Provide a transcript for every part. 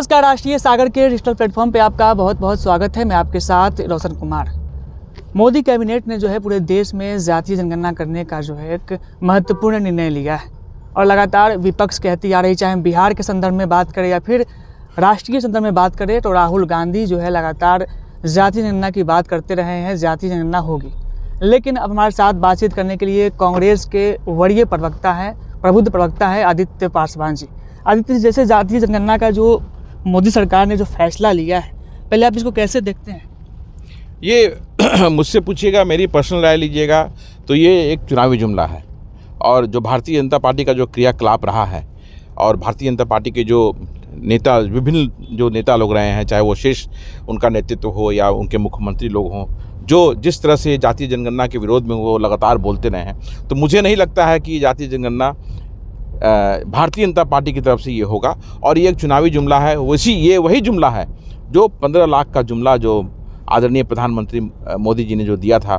नमस्कार, राष्ट्रीय सागर के डिजिटल प्लेटफॉर्म पे आपका बहुत बहुत स्वागत है। मैं आपके साथ रोशन कुमार। मोदी कैबिनेट ने जो है पूरे देश में जातीय जनगणना करने का जो है एक महत्वपूर्ण निर्णय लिया है और लगातार विपक्ष कहती आ रही, चाहे हम बिहार के संदर्भ में बात करें या फिर राष्ट्रीय संदर्भ में बात करें, तो राहुल गांधी जो है लगातार जातीय जनगणना की बात करते रहे हैं, जातीय जनगणना होगी। लेकिन अब हमारे साथ बातचीत करने के लिए कांग्रेस के वरीय प्रवक्ता हैं, प्रबुद्ध प्रवक्ता है आदित्य पासवान जी। आदित्य जी, जैसे जातीय जनगणना का जो मोदी सरकार ने जो फैसला लिया है, पहले आप इसको कैसे देखते हैं? ये मुझसे पूछिएगा, मेरी पर्सनल राय लीजिएगा तो ये एक चुनावी जुमला है। और जो भारतीय जनता पार्टी का जो क्रियाकलाप रहा है और भारतीय जनता पार्टी के जो नेता, विभिन्न जो नेता लोग रहे हैं, चाहे वो शीर्ष उनका नेतृत्व हो या उनके मुख्यमंत्री लोग हों, जो जिस तरह से जातीय जनगणना के विरोध में वो लगातार बोलते रहे हैं, तो मुझे नहीं लगता है कि जातीय जनगणना भारतीय जनता पार्टी की तरफ से ये होगा। और ये एक चुनावी जुमला है। ये वही जुमला है जो 15 लाख का जुमला जो आदरणीय प्रधानमंत्री मोदी जी ने जो दिया था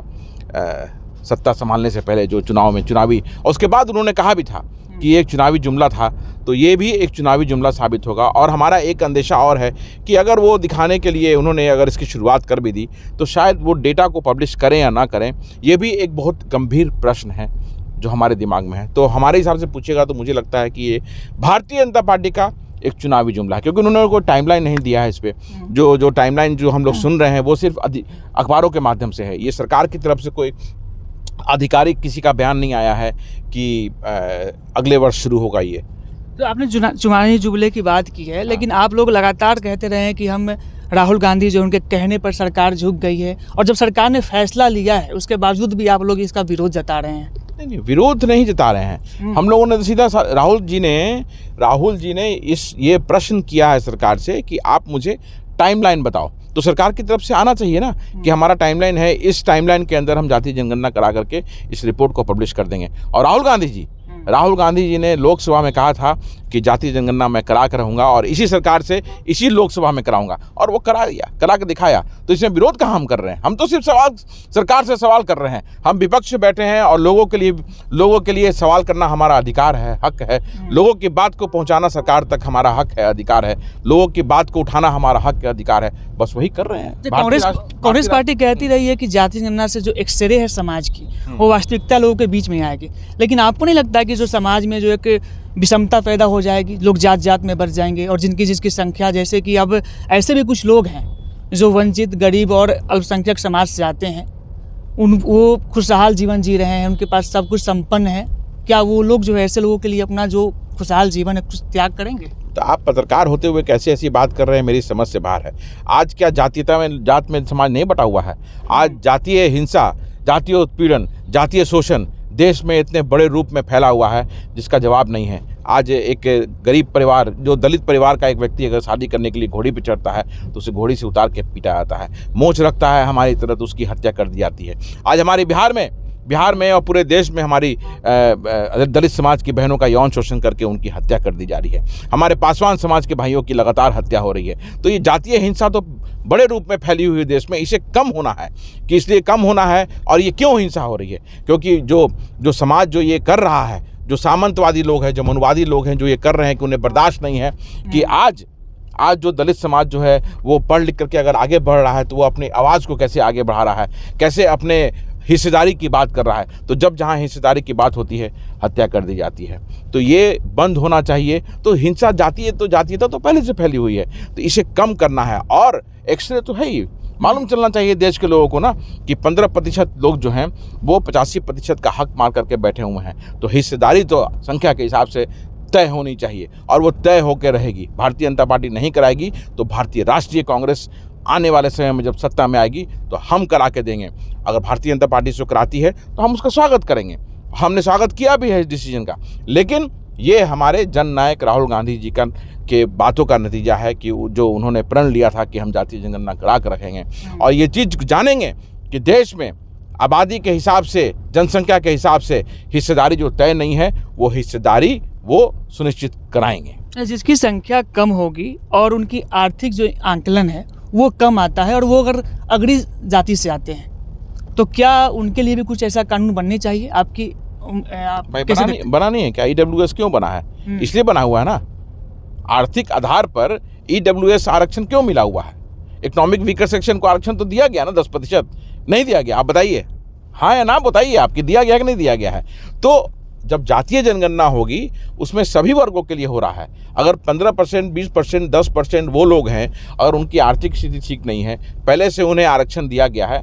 सत्ता संभालने से पहले, जो चुनाव में चुनावी, और उसके बाद उन्होंने कहा भी था कि ये एक चुनावी जुमला था, तो ये भी एक चुनावी जुमला साबित होगा। और हमारा एक अंदेशा और है कि अगर वो दिखाने के लिए उन्होंने अगर इसकी शुरुआत कर भी दी तो शायद वो डेटा को पब्लिश करें या ना करें, ये भी एक बहुत गंभीर प्रश्न है जो हमारे दिमाग में है। तो हमारे हिसाब से पूछेगा तो मुझे लगता है कि ये भारतीय जनता पार्टी का एक चुनावी जुमला है, क्योंकि उन्होंने कोई टाइमलाइन नहीं दिया है इस पे। जो टाइमलाइन जो हम लोग सुन रहे हैं वो सिर्फ अखबारों के माध्यम से है। ये सरकार की तरफ से कोई आधिकारिक किसी का बयान नहीं आया है कि अगले वर्ष शुरू होगा ये। तो आपने चुनावी जुमले की बात की है, लेकिन आप लोग लगातार कहते रहे हैं कि हम राहुल गांधी जो उनके कहने पर सरकार झुक गई है, और जब सरकार ने फैसला लिया है उसके बावजूद भी आप लोग इसका विरोध जता रहे हैं। नहीं, विरोध नहीं जता रहे हैं। हम लोगों ने तो सीधा राहुल जी ने ये प्रश्न किया है सरकार से कि आप मुझे टाइमलाइन बताओ, तो सरकार की तरफ से आना चाहिए ना कि हमारा टाइमलाइन है, इस टाइमलाइन के अंदर हम जातीय जनगणना करा करके इस रिपोर्ट को पब्लिश कर देंगे। और राहुल गांधी जी ने लोकसभा में कहा था कि जातीय जनगणना मैं करा कर रहूँगा और इसी सरकार से इसी लोकसभा में कराऊंगा, और वो करा के दिखाया। तो इसमें विरोध कहाँ हम कर रहे हैं? हम तो सिर्फ सरकार से सवाल कर रहे हैं। हम विपक्ष में बैठे हैं और लोगों के लिए सवाल करना हमारा अधिकार है, हक है। लोगों की बात को पहुँचाना सरकार तक हमारा हक है, अधिकार है। लोगों की बात को उठाना हमारा हक है, अधिकार है। बस वही कर रहे हैं। कांग्रेस पार्टी कहती रही है कि जातीय जनगणना से जो एक्सरे है समाज की, वो वास्तविकता लोगों के बीच में आएगी। लेकिन आपको नहीं लगता कि जो समाज में जो एक विषमता पैदा हो जाएगी, लोग जात जात में बढ़ जाएंगे, और जिसकी संख्या, जैसे कि अब ऐसे भी कुछ लोग हैं जो वंचित, गरीब और अल्पसंख्यक समाज से आते हैं, वो खुशहाल जीवन जी रहे हैं, उनके पास सब कुछ संपन्न है, क्या वो लोग जो है ऐसे लोगों के लिए अपना जो खुशहाल जीवन है कुछ त्याग करेंगे? तो आप पत्रकार होते हुए कैसे ऐसी बात कर रहे हैं, मेरी समझ से बाहर है। आज क्या जात में समाज नहीं बटा हुआ है? आज जातीय हिंसा, जातीय उत्पीड़न, जातीय शोषण देश में इतने बड़े रूप में फैला हुआ है जिसका जवाब नहीं है। आज एक गरीब परिवार, जो दलित परिवार का एक व्यक्ति अगर शादी करने के लिए घोड़ी पे चढ़ता है तो उसे घोड़ी से उतार के पीटा जाता है। मोच रखता है हमारी तरह तो उसकी हत्या कर दी जाती है। आज हमारे बिहार में और पूरे देश में हमारी दलित समाज की बहनों का यौन शोषण करके उनकी हत्या कर दी जा रही है। हमारे पासवान समाज के भाइयों की लगातार हत्या हो रही है। तो ये जातीय हिंसा तो बड़े रूप में फैली हुई है देश में। इसे कम होना है, कि इसलिए कम होना है। और ये क्यों हिंसा हो रही है? क्योंकि जो समाज जो ये कर रहा है, जो सामंतवादी लोग हैं, जो मनुवादी लोग हैं, जो ये कर रहे हैं, कि उन्हें बर्दाश्त नहीं है कि आज जो दलित समाज जो है वो पढ़ लिख करके अगर आगे बढ़ रहा है तो वो अपनी आवाज़ को कैसे आगे बढ़ा रहा है, कैसे अपने हिस्सेदारी की बात कर रहा है। तो जब जहाँ हिस्सेदारी की बात होती है हत्या कर दी जाती है। तो ये बंद होना चाहिए। तो हिंसा जातीयता तो पहले से फैली हुई है, तो इसे कम करना है। और एक्सरे तो है ही, मालूम चलना चाहिए देश के लोगों को ना कि 15% लोग जो हैं वो 85% का हक मार करके बैठे हुए हैं। तो हिस्सेदारी तो संख्या के हिसाब से तय होनी चाहिए, और वो तय होकर रहेगी। भारतीय जनता पार्टी नहीं कराएगी तो भारतीय राष्ट्रीय कांग्रेस आने वाले समय में जब सत्ता में आएगी तो हम करा के देंगे। अगर भारतीय जनता पार्टी से कराती है तो हम उसका स्वागत करेंगे। हमने स्वागत किया भी है इस डिसीजन का। लेकिन ये हमारे जननायक राहुल गांधी जी के बातों का नतीजा है कि जो उन्होंने प्रण लिया था कि हम जातीय जनगणना करा कर रखेंगे, और ये चीज़ जानेंगे कि देश में आबादी के हिसाब से, जनसंख्या के हिसाब से हिस्सेदारी जो तय नहीं है, वो हिस्सेदारी वो सुनिश्चित कराएंगे। जिसकी संख्या कम होगी और उनकी आर्थिक जो आंकलन है वो कम आता है, और वो अगर अगड़ी जाति से आते हैं, तो क्या उनके लिए भी कुछ ऐसा कानून बनने चाहिए? आपकी बना नहीं है क्या? ईडब्ल्यूएस क्यों बना है? इसलिए बना हुआ है ना, आर्थिक आधार पर ईडब्ल्यूएस आरक्षण क्यों मिला हुआ है? इकोनॉमिक वीकर सेक्शन को आरक्षण तो दिया गया ना 10%, नहीं दिया गया? आप बताइए, हाँ या ना बताइए आपकी, दिया गया कि नहीं दिया गया है? तो जब जातीय जनगणना होगी उसमें सभी वर्गों के लिए हो रहा है। अगर 15%, 20%, 10% वो लोग हैं, अगर उनकी आर्थिक स्थिति ठीक नहीं है, पहले से उन्हें आरक्षण दिया गया है,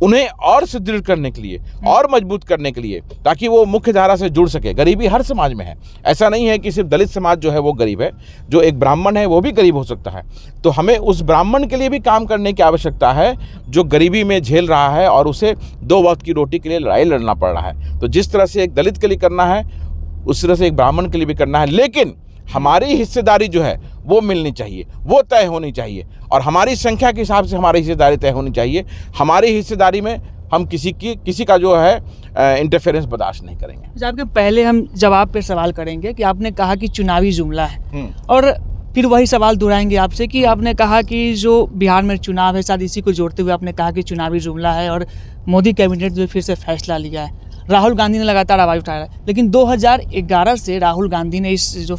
उन्हें और सुदृढ़ करने के लिए और मजबूत करने के लिए, ताकि वो मुख्य धारा से जुड़ सके। गरीबी हर समाज में है, ऐसा नहीं है कि सिर्फ दलित समाज जो है वो गरीब है, जो एक ब्राह्मण है वो भी गरीब हो सकता है। तो हमें उस ब्राह्मण के लिए भी काम करने की आवश्यकता है जो गरीबी में झेल रहा है और उसे 2 वक्त की रोटी के लिए लड़ाई लड़ना पड़ रहा है। तो जिस तरह से एक दलित के लिए करना है उस तरह से एक ब्राह्मण के लिए भी करना है, लेकिन हमारी हिस्सेदारी जो है वो मिलनी चाहिए, वो तय होनी चाहिए, और हमारी संख्या के हिसाब से हमारी हिस्सेदारी तय होनी चाहिए। हमारी हिस्सेदारी में हम किसी का जो है इंटरफेरेंस बर्दाश्त नहीं करेंगे। आपके पहले हम जवाब पे सवाल करेंगे कि आपने कहा कि चुनावी जुमला है, और फिर वही सवाल दोहराएंगे आपसे कि आपने कहा कि जो बिहार में चुनाव है, शायद इसी को जोड़ते हुए आपने कहा कि चुनावी जुमला है और मोदी कैबिनेट जो फिर से फैसला लिया है। राहुल गांधी ने लगातार आवाज़ उठाया है, लेकिन 2011 से राहुल गांधी ने इस जो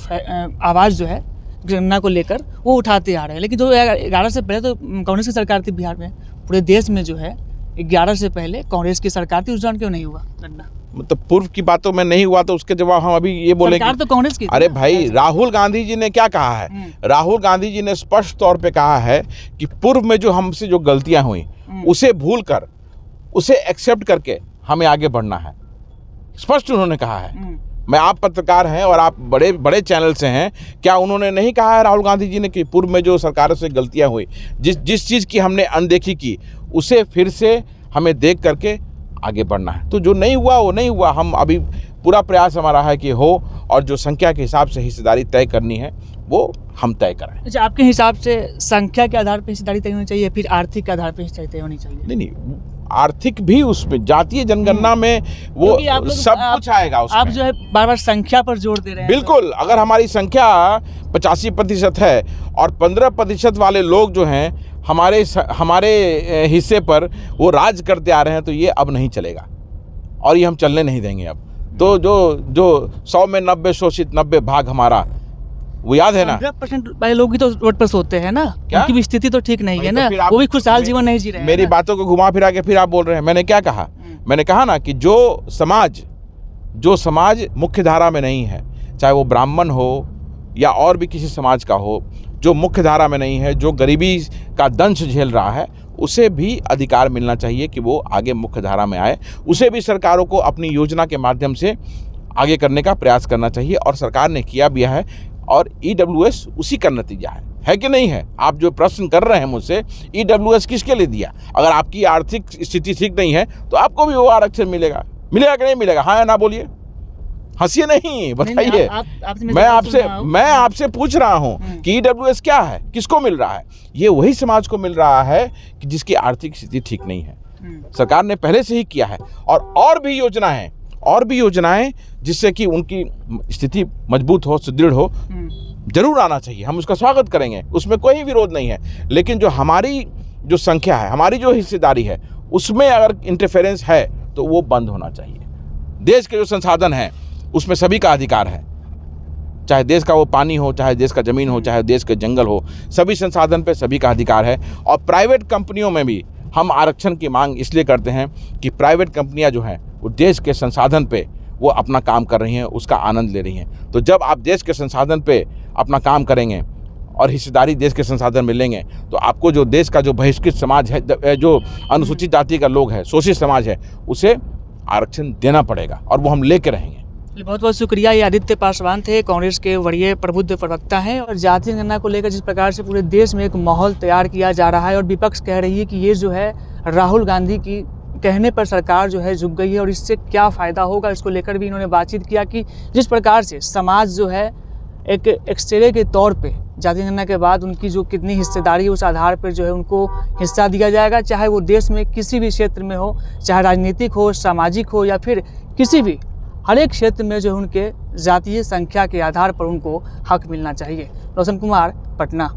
आवाज़ जो है गणना को लेकर वो उठाते आ रहे हैं। लेकिन 2011 से पहले तो कांग्रेस की सरकार थी बिहार में, पूरे देश में जो है 11 से पहले कांग्रेस की सरकार थी, उस दौरान क्यों नहीं हुआ गणना? मतलब पूर्व की बातों में नहीं हुआ तो उसके जवाब हम अभी ये बोलेंगे, सरकार तो कांग्रेस की थी। अरे भाई, राहुल गांधी जी ने क्या कहा है? राहुल गांधी जी ने स्पष्ट तौर पे कहा है कि पूर्व में जो हमसे जो गलतियां हुई उसे भूल कर, उसे एक्सेप्ट करके हमें आगे बढ़ना है। स्पष्ट उन्होंने कहा है। मैं, आप पत्रकार हैं और आप बड़े बड़े चैनल से हैं, क्या उन्होंने नहीं कहा है राहुल गांधी जी ने कि पूर्व में जो सरकारों से गलतियां हुई, जिस चीज़ की हमने अनदेखी की, उसे फिर से हमें देख करके आगे बढ़ना है। तो जो नहीं हुआ वो नहीं हुआ, हम अभी पूरा प्रयास हमारा है कि हो, और जो संख्या के हिसाब से हिस्सेदारी तय करनी है वो हम तय करें। अच्छा, आपके हिसाब से संख्या के आधार पर हिस्सेदारी तय होनी चाहिए, फिर आर्थिक के आधार पर हिस्सेदारी तय होनी चाहिए? नहीं, आर्थिक भी उसमें, जातीय जनगणना में वो सब कुछ आएगा उसमें। आप जो है बार बार संख्या पर जोर दे रहे हैं। बिल्कुल, अगर हमारी संख्या 85% है और 15% वाले लोग जो हैं हमारे हिस्से पर वो राज करते आ रहे हैं, तो ये अब नहीं चलेगा और ये हम चलने नहीं देंगे अब। तो जो 100 में 90 शोषित, 90 भाग हमारा, वो याद है ना? 100% वाले लोग भी तो रोड पर सोते हैं ना, उनकी भी स्थिति तो ठीक नहीं है ना, वो भी खुशहाल जीवन नहीं जी रहे हैं। मेरी बातों को घुमा फिरा के फिर आप बोल रहे हैं। मैंने क्या कहा? मैंने कहा ना कि जो समाज मुख्य धारा में नहीं है, चाहे वो ब्राह्मण हो या और भी किसी समाज का हो, जो मुख्य धारा में नहीं है, जो गरीबी का दंश झेल रहा है, उसे भी अधिकार मिलना चाहिए कि वो आगे मुख्य धारा में आए। उसे भी सरकारों को अपनी योजना के माध्यम से आगे करने का प्रयास करना चाहिए, और सरकार ने किया भी है, और ईडब्ल्यूएस उसी का नतीजा है कि नहीं है? आप जो प्रश्न कर रहे हैं मुझसे, ईडब्ल्यूएस किसके लिए दिया? अगर आपकी आर्थिक स्थिति ठीक नहीं है तो आपको भी वो आरक्षण मिलेगा कि नहीं मिलेगा? हाँ या ना बोलिए, हंसिए नहीं, बताइए। मैं आपसे पूछ रहा हूँ कि ईडब्ल्यूएस क्या है, किसको मिल रहा है? ये वही समाज को मिल रहा है कि जिसकी आर्थिक स्थिति ठीक नहीं है। सरकार ने पहले से ही किया है, और भी योजनाएं जिससे कि उनकी स्थिति मजबूत हो, सुदृढ़ हो, जरूर आना चाहिए। हम उसका स्वागत करेंगे, उसमें कोई विरोध नहीं है। लेकिन जो हमारी जो संख्या है, हमारी जो हिस्सेदारी है, उसमें अगर इंटरफेरेंस है तो वो बंद होना चाहिए। देश के जो संसाधन हैं उसमें सभी का अधिकार है, चाहे देश का वो पानी हो, चाहे देश का ज़मीन हो, चाहे देश के जंगल हो, सभी संसाधन पे सभी का अधिकार है। और प्राइवेट कंपनियों में भी हम आरक्षण की मांग इसलिए करते हैं कि प्राइवेट कंपनियां जो हैं वो देश के संसाधन पे वो अपना काम कर रही हैं, उसका आनंद ले रही हैं। तो जब आप देश के संसाधन पे अपना काम करेंगे और हिस्सेदारी देश के संसाधन में लेंगे, तो आपको जो देश का जो बहिष्कृत समाज है, जो अनुसूचित जाति का लोग है, शोषित समाज है, उसे आरक्षण देना पड़ेगा, और वो हम लेके रहेंगे। बहुत बहुत शुक्रिया। ये आदित्य पासवान थे, कांग्रेस के वरीय प्रबुद्ध प्रवक्ता हैं। और जातीय जनगणना को लेकर जिस प्रकार से पूरे देश में एक माहौल तैयार किया जा रहा है, और विपक्ष कह रही है कि ये जो है राहुल गांधी की कहने पर सरकार जो है झुक गई है, और इससे क्या फ़ायदा होगा, इसको लेकर भी इन्होंने बातचीत किया कि जिस प्रकार से समाज जो है एक एक्सरे के तौर पे जातीय जनगणना के बाद उनकी जो कितनी हिस्सेदारी है उस आधार पर जो है उनको हिस्सा दिया जाएगा, चाहे वो देश में किसी भी क्षेत्र में हो, चाहे राजनीतिक हो, सामाजिक हो, या फिर किसी भी, हर एक क्षेत्र में जो उनके जातीय संख्या के आधार पर उनको हक मिलना चाहिए। रोशन कुमार, पटना।